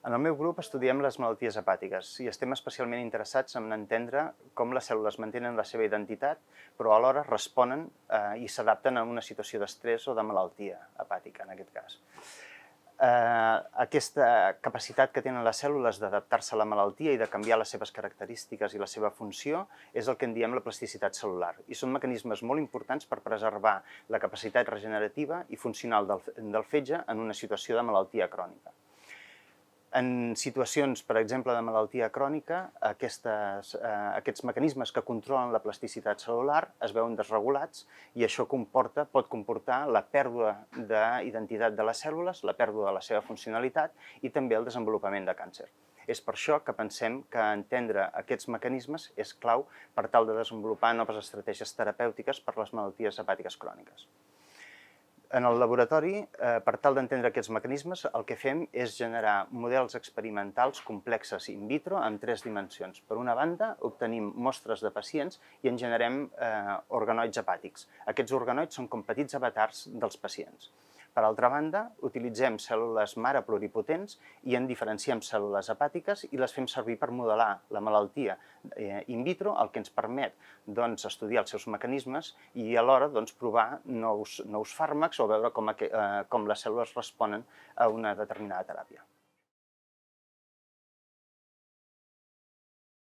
En el meu grup estudiem les malalties hepàtiques i estem especialment interessats en entendre com les cèl·lules mantenen la seva identitat, però alhora responen i s'adapten a una situació d'estrès o de malaltia hepàtica, en aquest cas. Aquesta capacitat que tenen les cèl·lules d'adaptar-se a la malaltia i de canviar les seves característiques i la seva funció és el que en diem la plasticitat cel·lular. I són mecanismes molt importants per preservar la capacitat regenerativa i funcional del fetge en una situació de malaltia crònica. En situacions, per exemple, de malaltia crònica, aquests mecanismes que controlen la plasticitat cel·lular es veuen desregulats i això pot comportar la pèrdua d'identitat de les cèl·lules, la pèrdua de la seva funcionalitat i també el desenvolupament de càncer. És per això que pensem que entendre aquests mecanismes és clau per tal de desenvolupar noves estratègies terapèutiques per a les malalties hepàtiques cròniques. En el laboratori, per tal d'entendre aquests mecanismes, el que fem és generar models experimentals complexes in vitro en 3 dimensions. Per una banda, obtenim mostres de pacients i en generem organoids hepàtics. Aquests organoids són com petits avatars dels pacients. Per altra banda, utilitzem cèl·lules mare pluripotents i en diferenciem cèl·lules hepàtiques i les fem servir per modelar la malaltia in vitro, el que ens permet estudiar els seus mecanismes i alhora provar nous fàrmacs o veure com les cèl·lules responen a una determinada teràpia.